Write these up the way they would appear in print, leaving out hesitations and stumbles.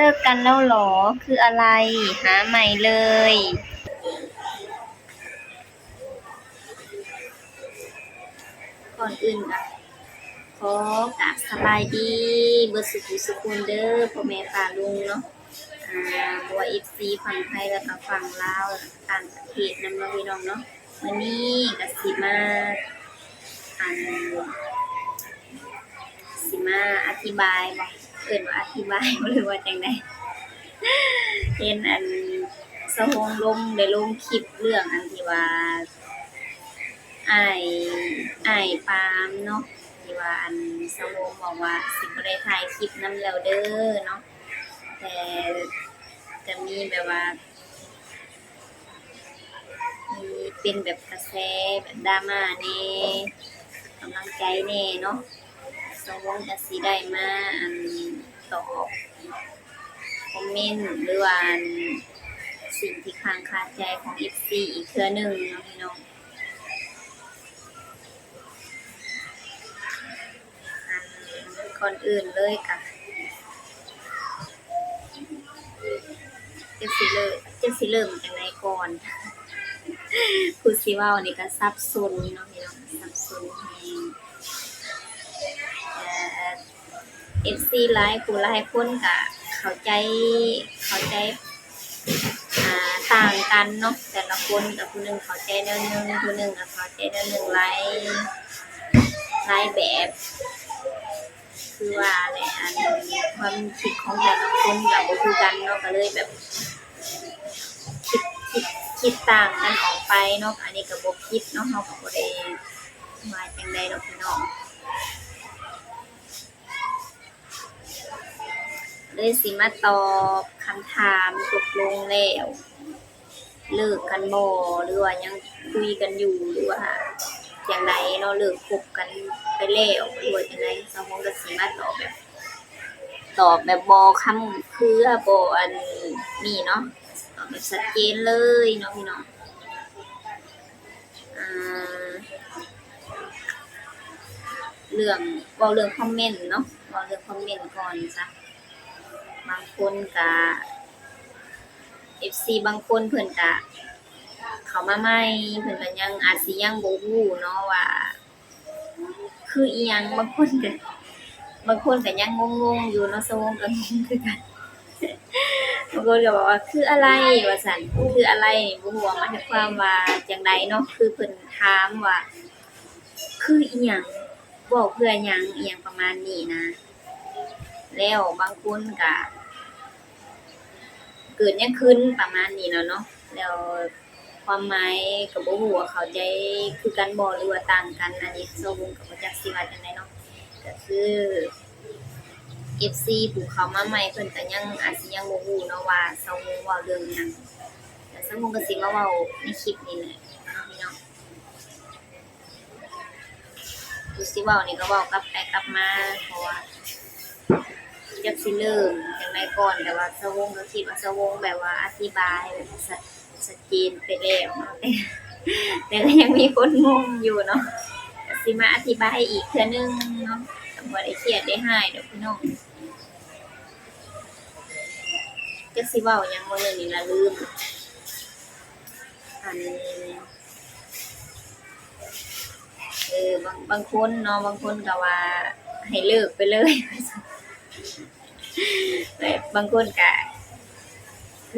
ลิกกันแล้วเหรอคืออะไรหาใหม่เลยก่อนอื่นก็ขอกราบสบายดีเบิดสุขสุขคนเด้อพ่อแม่ป้าลุงเนาะบ่ว่า FC ฝั่งไทยแล้วก็ฝั่งลาวต่างประเทศนำเนาะพี่น้องเนาะวันนี้ก็อันสิมาอธิบายบ่เอิ้นว่าอธิบายบ่หรือว่าจังได๋เห็นสะฮงลมได้ลงคลิปเรื่องอันที่ว่าอ้ายปามเนาะที่ว่าสะฮงบอกว่าสิบ่ได้ถ่ายคลิปนำแล้วเด้อเนาะแต่จะมีแบบว่ามีเป็นแบบกระแสแบบดราม่าแหน่กำลังใจแหน่เนาะสะฮงก็สิได้มาตอบคอมเมนต์หรือว่าสิ่งที่ค้างคาใจของ FC อีกเทื่อหนึ่งเนาะพี่น้องก่อนอื่นเลยค่ะจะสิเริ่มจังไดก่อนพูดสิเว้านี่ก็สับสนเนาะพี่น้องสับสนแฮงFC หลายผู้หลายคนก็เข้าใจเข้าใจต่างกันเนาะแต่ละคนแต่ผู้หนึ่งเข้าใจแนวหนึ่งผู้หนึ่งก็เข้าใจแนวหนึ่งหลายแบบคือว่าแหละความคิดของแต่ละคนก็บ่คือกันเนาะก็เลยแบบคิดคิดต่างกันออกไปเนาะอันนี้ก็บ่คิดเนาะเฮาก็บ่ได้ว่าจังใดดอกพี่น้องเลยสิมาตอบคำถามตกลงแล้วเลิกกันบ่หรือว่ายังคุยกันอยู่หรือว่าจังไดเนาะเลิกคบกันไปแล้วหรือว่าจังได๋สาวคงก็สิมาตอบแบบบ่ค้ำคือบ่นี่เนาะตอบแบบชัดเจนเลยเนาะพี่น้องอ่าเรื่องคอมเมนต์เนาะเว้าเรื่องคอมเมนต์ก่อนจ้ะบางคนก็ FC บางคนเพิ่นก็เข้ามาใหม่เพิ่นก็ยังอาจสิยังบ่ฮู้เนาะว่าคืออิหยังบางคนก็ยังงงๆอยู่เนาะสะวงก็งงคือกันบางคนก็บอกว่าคืออะไรว่าซั่นคืออะไรบ่ฮู้ว่าหมายความว่าจั่งใดเนาะคือเพิ่นถามว่าคืออิหยังเว้าเพื่อหยังอิหยังประมาณนี้นะแล้วบางคนก็เกิดหยังขึ้นประมาณนี้แล้วเนาะแล้วความหมายก็บ่ฮู้ว่าเข้าใจคือกันบ่หรือว่าต่างกันอันนี้สะวงก็บ่จักสิว่าจั่งใดเนาะก็คือ FC ผู้เข้ามาใหม่เพิ่นก็ยังอาจสิยังบ่ฮู้เนาะว่าสะวงเว้าเรื่องหยังแต่สะวงก็สิมาเว้าในคลิปนี้แหละเนาะพี่น้องผู้สิเว้านี่ก็เว้ากลับไปกลับมาเพราะว่าจักสิเริ่มจั่งใดก่อนแต่ว่าสะวงก็คิดว่าสะวงแบบว่าอธิบายแบบชัดเจนไปแล้วเนาะแต่ก็ยังมีคนงงอยู่เนาะก็สิมาอธิบายอีกเทื่อหนึ่งเนาะก็บ่ได้เครียดได้ร้ายดอกพี่น้องจักสิเว้าหยังบ่เลยนี่ล่ะลืมอันบางคนเนาะบางคนก็ว่าให้เลิกไปเลยแบบบางคนก็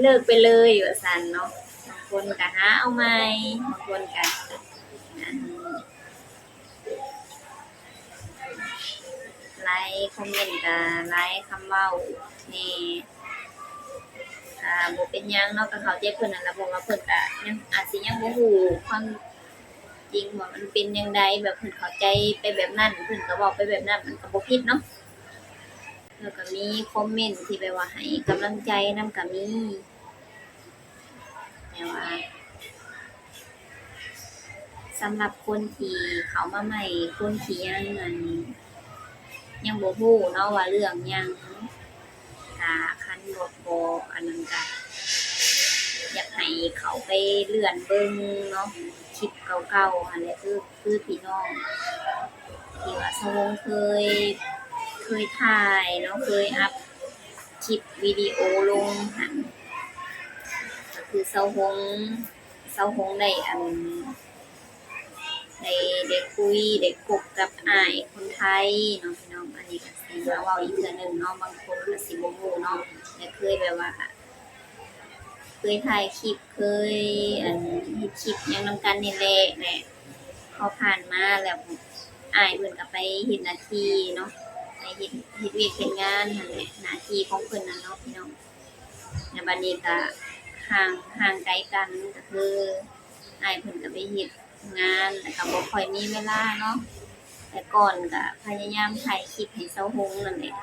เลิกไปเลยว่าซั่นเนาะบางคนก็หาเอาใหม่บางคนก็อันไลก์คอมเมนต์ก็ไลก์คำเว้าแหน่บ่เป็นหยังเนาะก็เข้าใจเพิ่นนั่นล่ะเพราะว่าเพิ่นก็ยังอาจสิยังบ่ฮู้ความจริงว่ามันเป็นจั่งใดแบบเพิ่นเข้าใจไปแบบนั้นเพิ่นก็เว้าไปแบบนั้นมันก็บ่ผิดเนาะแล้วก็มีคอมเมนต์ที่แบบว่าให้กำลังใจนำก็มีแต่ว่าสำหรับคนที่เข้ามาใหม่คนที่ยังบ่ฮู้เนาะว่าเรื่องหยังถ้าคันบ่อันนั้นก็อยากให้เขาไปเลื่อนเบิ่งเนาะคลิปเก่าๆอันนี้คือพี่น้องที่ว่าสะวงเคยถ่ายเนาะเคยอัป คลิปวิดีโอลงหันก็คือเซาหงได้คุยได้คบกับอ้ายคนไทยเนาะพี่น้องอันนี้ก็สิมาเว้าอีกเทื่อหนึงเนาะบางคนก็สิบ่รู้เนาะแต่เคยแบบว่าเคยถ่ายคลิปเคยเฮ็ดคลิปหยังนำกันนี่แหละพอผ่านมาแล้วอ้ายเพิ่นก็ไปเฮ็ดหน้าที่เนาะไปเฮ็ดเวียกเฮ็ดงานนั่นแหละหน้าที่ของเพิ่นน่ะเนาะพี่น้องแล้วบัดนี้ก็ห่างไกลกันก็คืออ้ายเพิ่นก็ไปเฮ็ดงานแล้วก็บ่ค่อยมีเวลาเนาะแต่ก่อนก็พยายามถ่ายคลิปให้เซาหงนั่นแหละ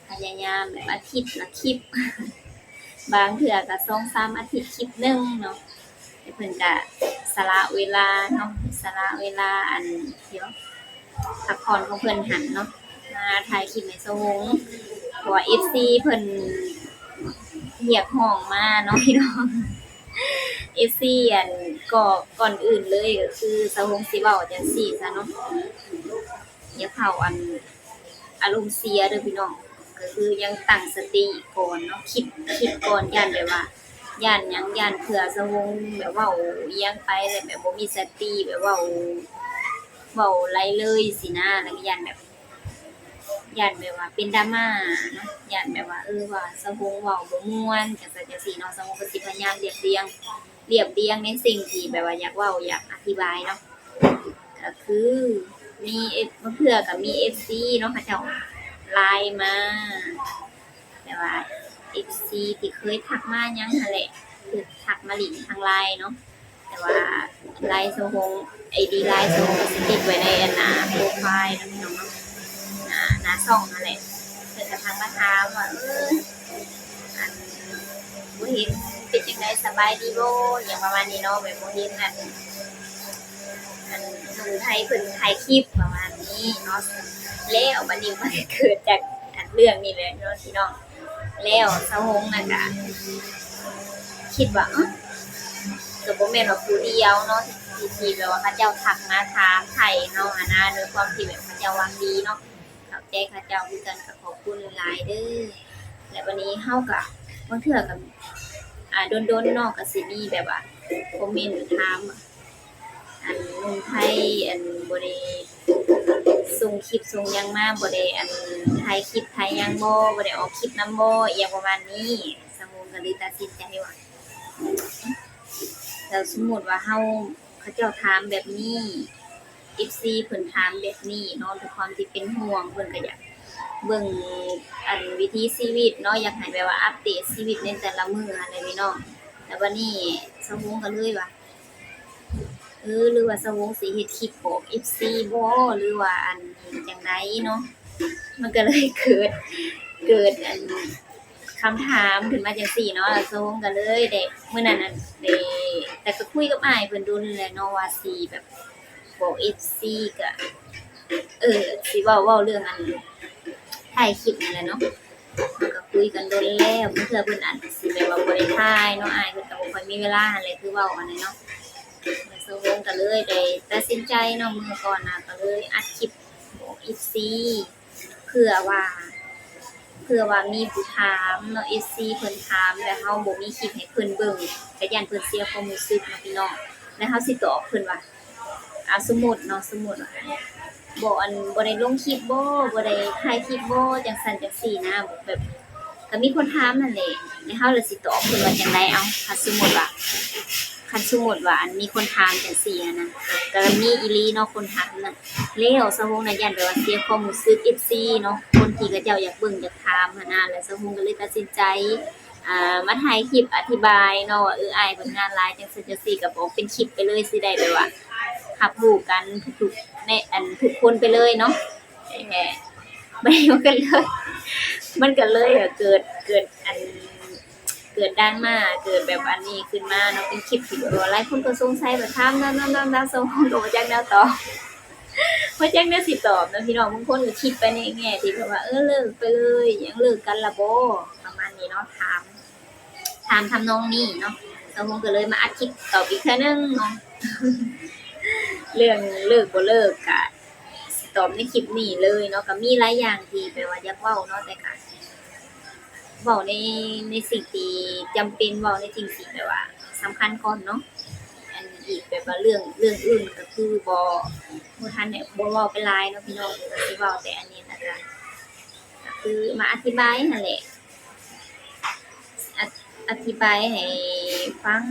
พยายามแบบอาทิตย์ละคลิป บางเทื่อก็2-3อาทิตย์คลิปหนึงเนาะแต่เพิ่นก็สละเวลาเนาะสละเวลาเดี๋ยวพักผ่อนของเพิ่นหันเนาะมาถ่ายคลิปให้เซาหงเพราะว่า FC เพิ่นเรียกร้องมาเนาะพี่น้อง FC ก็ก่อนอื่นเลยก็คือเซาหงสิเว้าจังซี่ซะเนาะอย่าเผาอารมณ์เสียเด้อพี่น้องก็คือยังตั้งสติก่อนเนาะคิดก่อนย้านแบบว่าย้านหยังย้านเผื่อเซาหงแบบเว้าอิหยังไปแล้วแบบบ่มีสติแบบเว้าไรเลยสินะแล้วก็ย้านแบบว่าเป็นดราม่าเนาะย้านแบบว่าว่าเซาหงเว้าบ่ม่วนจังซั่นจังซี่เนาะเซาหงก็สิพยายามเรียบเรียงในสิ่งที่แบบว่าอยากเว้าอยากอธิบายเนาะก็คือมีบางเทื่อก็มี FC เนาะเขาเจ้าไลน์มาแต่ว่า FC ที่เคยทักมาหยังหั่นแหละคือทักมาหลินทาง LINE เนาะแต่ว่า LINE เซาหง ID LINE เซาหงก็สิติดไว้ในหน้าโปรไฟล์เนาะพี่น้องเนาะหน้าช่องนั่นแหละเพิ่นก็ทักมาถามว่าอันบ่เห็นเป็นจังไดสบายดีบ่หยังประมาณนี้เนาะแบบบ่เห็นหนุ่มไทยเพิ่นถ่ายคลิปประมาณนี้เนาะแล้วบัดนี้มันก็เกิดจากเรื่องนี้แหละเนาะพี่น้องแล้วเซาหงน่ะก็คิดว่าก็บ่แม่นว่าผู้เดียวเนาะที่แบบว่าเขาเจ้าทักมาถามไถ่เฮาหั้นนะด้วยความที่แบบเขาเจ้าหวังดีเนาะเข้าใจเขาเจ้าคือกันก็ขอบคุณหลายเด้อแล้ววันนี้เฮาก็บางเทื่อก็โดนๆเนาะก็สิมีแบบว่าคอมเมนต์ถามหนุ่มไทยบ่ได้ส่งคลิปส่งหยังมาบ่ได้ถ่ายคลิปถ่ายหยังบ่ได้ออกคลิปนำบ่อิหยังประมาณนี้สมมุติก็เลยตัดสินใจว่าแล้วสมมุติว่าเขาเจ้าถามแบบนี้ FC เพิ่นถามแบบนี้เนาะด้วยความที่เป็นห่วงเพิ่นก็อยากเบิ่งวิถีชีวิตเนาะอยากให้แบบว่าอัปเดตชีวิตในแต่ละมื้อหั้นแหละพี่น้องแต่วันนี้สมมุติก็เลยว่าหรือว่าสวงสิเฮ็ดคลิปบอก FC บ่หรือว่าจังไดเนาะมันก็เลยเกิดคำถามขึ้นมาจังซี่เนาะแล้วสวงก็เลยได้มื้อนั้นน่ะได้แต่ก็คุยกับอ้ายเพิ่นโดนแหละเนาะว่าสิแบบบอก FC ก็สิเว้าเรื่องถ่ายคลิปนั่นแหละเนาะมันก็คุยกันโดนแล้วเพิ่นเพิ่นอาจสิแบบว่าบ่ได้ถ่ายเนาะอ้ายเพิ่นก็บ่ค่อยมีเวลาหั่นแหละคือเว้าอันนั้นเนาะเซาหงก็เลยได้ตัดสินใจเนาะมื้อก่อนน่ะก็เลยอัดคลิปบอก FC เผื่อว่ามีผู้ถามเนาะ FC เพิ่นถามแล้วเฮาบ่มีคลิปให้เพิ่นเบิ่งก็ย้านเพิ่นเสียความรู้สึกเนาะพี่น้องแล้วเฮาสิตอบเพิ่นว่าสมมุติเนาะสมมุติว่าบ่ได้ลงคลิปบ่ได้ถ่ายคลิปบ่จังซั่นจังซี่นะแบบก็มีคนถามนั่นแหละแล้วเฮาเลยสิตอบเพิ่นว่าจังไดเอาถ้าสมมุติว่ามีคนถามจังซี่นะก็มีอีหลีเนาะคนถามน่ะแล้วสะวงน่ะย้านแบบว่าเสียความรู้สึก FC เนาะคนที่เขาเจ้าอยากเบิ่งอยากถามหั้นนะแล้วสะวงก็เลยตัดสินใจมาถ่ายคลิปอธิบายเนาะว่าอ้ายเพิ่นงานหลายจังซั่นจังซี่ก็บอกเป็นคลิปไปเลยสิได้แบบว่ารับรู้กันทุกๆในทุกคนไปเลยเนาะไม่มันก็เลยเกิดดราม่าเกิดแบบอันนี้ขึ้นมาเนาะเป็นคลิปที่แบบว่าหลายคนก็สงสัยแบบถามนั่นๆๆๆสงก็บ่จักแนวตอบบ่จักแนวสิตอบเนาะพี่น้องบางคนก็คิดไปในแง่ที่แบบว่าเลิกไปเลยหยังเลิกกันล่ะบ่ประมาณนี้เนาะถามทำนองนี้เนาะสงก็เลยมาอัดคลิปตอบอีกเทื่อนึงเนาะเรื่องเลิกบ่เลิกก็ตอบในคลิปนี้เลยเนาะก็มีหลายอย่างที่แบบว่าอยากเว้าเนาะแต่ก็ เว้าในสิ่งที่จำเป็นเว้าในสิ่งที่แบบว่าสำคัญก่อนเนาะอันอีกแบบว่าเรื่องอื่นก็คือบ่ทันได้บ่เว้าไปหลายเนาะพี่น้องก็สิเว้าแต่อันนี้แล้วกันก็คือมาอธิบายนั่นแหละออธิบายให้ฟัง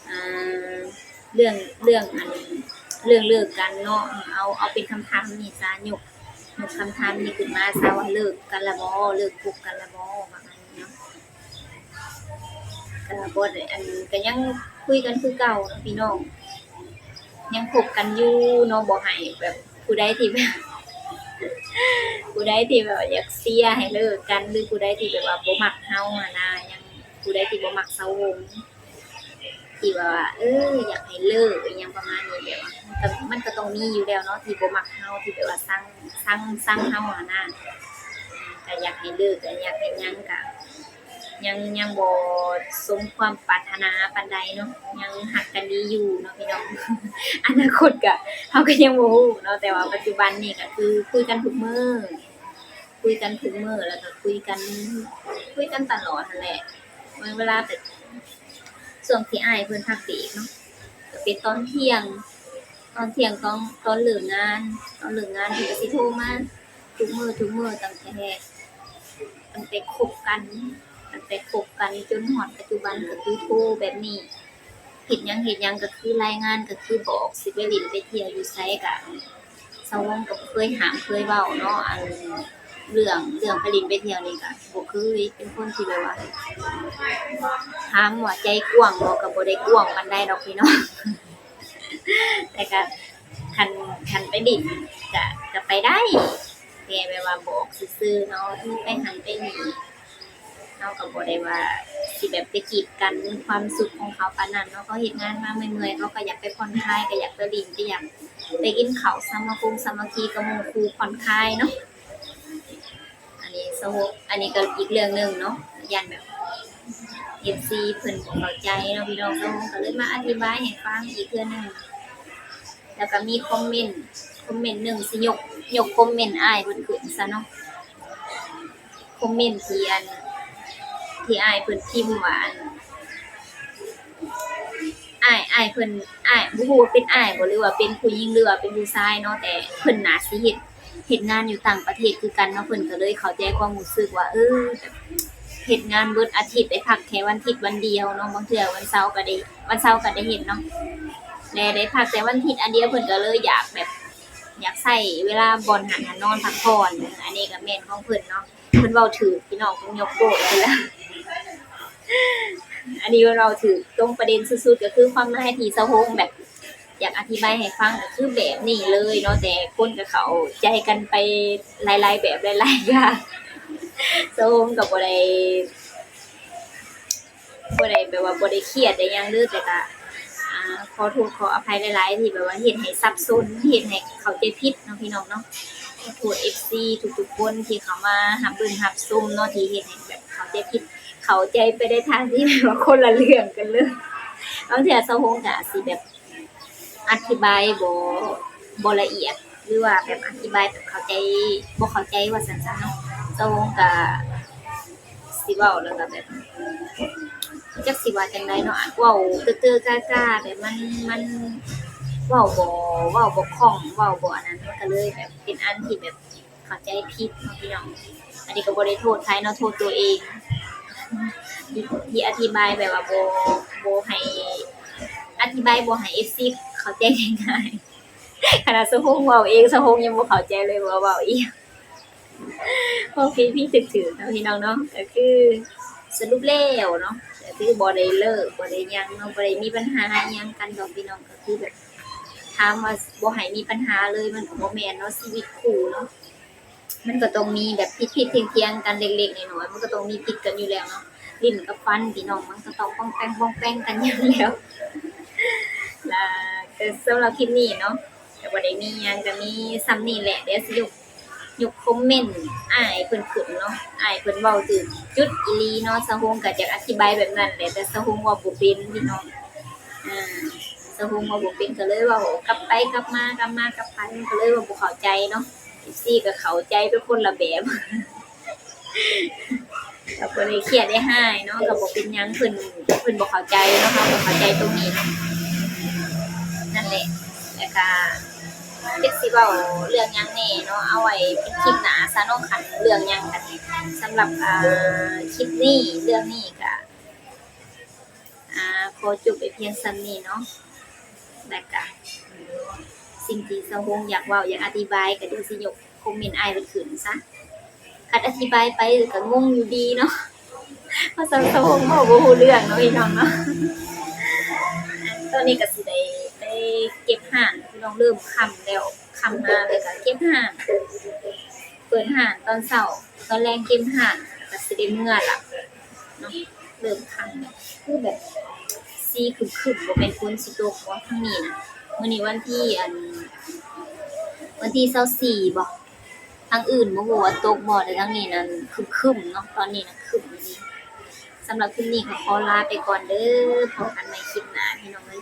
อ่าเรื่องเรื่องอันเรื่องเลิกกันเนาะเอาเป็นคำถามนี่ซะยกคำถามนี้ขึ้นมาซะว่าเลิกกันแล้วบ่เลิกคบกันแล้วบ่ประมาณนี้เนาะก็บ่ได้อันก็ยังคุยกันคือเก่าเนาะพี่น้องยังคบกันอยู่เนาะบ่ให้แบบผู้ใดที่แบบผู้ใดที่แบบว่าอยากเชียร์ให้เลิกกันหรือผู้ใดที่แบบว่าบ่มักเฮาอะนะยังผู้ใดที่บ่มักเซาวง ที่ว่าอยากให้เลิกอิหยังประมาณนี้แบบว่ามันก็ต้องมีอยู่แล้วเนาะที่บ่มักเฮาที่แบบว่าสั่งเฮาอะนะก็อยากให้เลิกก็อยากให้หยังก็ยังบ่สมความปรารถนาปานใดเนาะยังรักกันดีอยู่เนาะพี่น้องอนาคตก็เฮาก็ยังบ่ฮู้เนาะแต่ว่าปัจจุบันนี้ก็คือคุยกันทุกมื้อคุยกันทุกมื้อแล้วก็คุยกันตลอดนั่นแหละเวลาไป ช่วงที่อ้ายเพิ่นพักเบรกเนาะก็เป็นตอนเที่ยงตอนเลิกงานเพิ่นก็สิโทรมาทุกมื้อตั้งแต่คบกันจนฮอดปัจจุบันก็คือโทรแบบนี้เฮ็ดหยังก็คือรายงานก็คือบอกสิไปเล่นไปเที่ยวอยู่ไสก็สาวงก็บ่เคยห้ามเคยเว้าเนาะอันเรื่องไปเล่นไปเที่ยวนี่ก็บ่เคยเป็นคนที่แบบว่า ถามว่าใจกว้างบ่ก็บ่ได้กว้างปานใดดอกพี่น้องแต่ก็คันไปดินก็ไปได้แต่แบบว่าบอกซื่อๆเนาะไปหันไปนี่เราก็บ่ได้ว่าสิแบบไปกีดกันความสุขของเขาปานนั้นเนาะเขาเฮ็ดงานมาเมื่อยๆเขาก็อยากไปผ่อนคลายก็อยากไปดินก็อยากไปกินข้าวสามัคคีกับหมู่คู่ผ่อนคลายเนาะอันนี้ก็อีกเรื่องหนึงเนาะย้านแบบ FC เพิ่นบ่เข้าใจเนาะพี่น้องก็เลยมาอธิบายให้ฟังอีกเทื่อหนึ่งแล้วก็มีคอมเมนต์หนึ่งสิยกคอมเมนต์อ้ายเพิ่นขึ้นซะเนาะคอมเมนต์ที่อ้ายเพิ่นพิมพ์ว่าอันอ้ายเพิ่นบ่ฮู้ว่าเป็นอ้ายบ่หรือว่าเป็นผู้หญิงหรือว่าเป็นผู้ชายเนาะแต่เพิ่นน่าสิเฮ็ดงานอยู่ต่างประเทศคือกันเนาะเพิ่นก็เลยเข้าใจความรู้สึกว่าแบบเฮ็ดงานเบิดอาทิตย์ได้พักแค่วันอาทิตย์วันเดียวเนาะบางเทื่อวันเสาร์ก็ได้เฮ็ดเนาะและได้พักแต่วันอาทิตย์อันเดียวเพิ่นก็เลยอยากแบบอยากใช้เวลาบ่อนหันหานอนพักผ่อนอันนี้ก็แม่นของเพิ่นเนาะเพิ่นเว้าถูกพี่น้องเพิ่นยกโป้เพิ่นแล้วอันนี้เราถือตรงประเด็นสุดๆก็คือความในที่สะโพกแบบอยากอธิบายให้ฟังก็คือแบบนี้เลยเนาะแต่คนก็เข้าใจกันไปหลายๆแบบหลายๆอย่างสะโพกก็บ่ได้แบบว่าบ่ได้เครียดได้หยังเด้อแต่ก็ขอโทษขออภัยหลายๆที่แบบว่าเฮ็ดให้สับสนเฮ็ดให้เข้าใจผิดเนาะพี่น้องเนาะขอโทษ FC ทุกๆคนที่เข้ามารับเบิ่งรับชมเนาะที่เฮ็ดให้แบบเข้าใจผิดเข้าใจไปในทางที่แบบว่าคนละเรื่องกันเลยบางเทื่อสะโพกก็อาจสิแบบอธิบายบ่ละเอียดหรือว่าแบบอธิบายแบบเข้าใจบ่เข้าใจว่าซั่นซะเนาะสะโพกก็สิเว้าแล้วก็แบบ จักสิว่าจั่งใดเนาะเว้าเก้อๆก้าๆแบบมันเว้าบ่คล่องเว้าบ่อันนั้นมันก็เลยแบบเป็นอันที่แบบเข้าใจผิดเนาะพี่น้องอันนี้ก็บ่ได้โทษไผเนาะโทษตัวเองที่อธิบายแบบว่าบ่ให้อธิบายบ่ให้ FC เข้าใจง่ายๆขนาดสะพงเว้าเองสะพงยังบ่เข้าใจเลยว่าเว้าอีหยังพอพี่ๆถึกๆเนาะพี่น้องเนาะก็คือสรุปแล้วเนาะ ก็คือบ่ได้เลิกบ่ได้หยังเนาะบ่ได้มีปัญหาอิหยังกันดอกพี่น้องก็คือแบบถามว่าบ่ให้มีปัญหาเลยมันก็บ่แม่นเนาะชีวิตคู่เนาะมันก็ต้องมีแบบผิดๆเถียงๆกันเล็กๆน้อยๆมันก็ต้องมีผิดกันอยู่แล้วเนาะลิ้นกับฟันพี่น้องมันก็ต้องป้องแป้งกันอยู่แล้วแล้วก็สำหรับคลิปนี้เนาะก็บ่ได้มีหยังก็มีส่ำนี้แหละเดี๋ยวสิยกคอมเมนต์อ้ายเพิ่นขึ้นเนาะอ้ายเพิ่นเว้าถึงจุดอีหลีเนาะสะฮงก็จะอธิบายแบบนั้นแหละแต่สะฮงเว้าบ่เป็นพี่น้องอาสะฮงเว้าบ่เป็นก็เลยเว้ากลับไปกลับมากลับมากลับไปมันก็เลยเว้าบ่เข้าใจเนาะ FC ก็เข้าใจไปคนละแบบ ก็บ่ได้เครียดได้หายเนาะก็บ่เป็นหยังเพิ่นบ่เข้าใจเนาะค่ะบ่เข้าใจตรงนี้เนาะนั่นแหละแล้วก็จักสิเว้าเรื่องหยังแหน่เนาะเอาไว้เป็นคลิปหน้าซะเนาะคันเรื่องหยังกันสำหรับคลิปนี้เรื่องนี้ก็ขอจบไปเพียงส่ำนี้เนาะแล้วก็สิ่งที่สะฮงอยากเว้าอยากอธิบายก็เดี๋ยวสิยกคอมเมนต์อ้ายเพิ่นขึ้นซะคันอธิบายไปก็งงอยู่ดีเนาะเพราะสะฮงเว้าบ่ฮู้เรื่องเนาะพี่น้องเนาะตอนนี้ก็สิได้ไปเก็บห่านพี่น้องเริ่มค่ำแล้วค่ำมาแล้วก็เก็บห่านเปิดห่านตอนเช้าตอนแลงเก็บห่านก็สิได้เมื่อล่ะเนาะเริ่มค่ำแล้วคือแบบสีครึมๆบ่แม่นฝนสิตกบ่ทางนี้น่ะมื้อนี้วันที่24บ่ทางอื่นบ่ฮู้ว่าตกบ่แต่ทางนี้นั่นครึมๆเนาะตอนนี้น่ะครึมอีหลีสำหรับคลิปนี้ก็ขอลาไปก่อนเด้อพบกันใหม่คลิปหน้าพี่น้องเอ้ย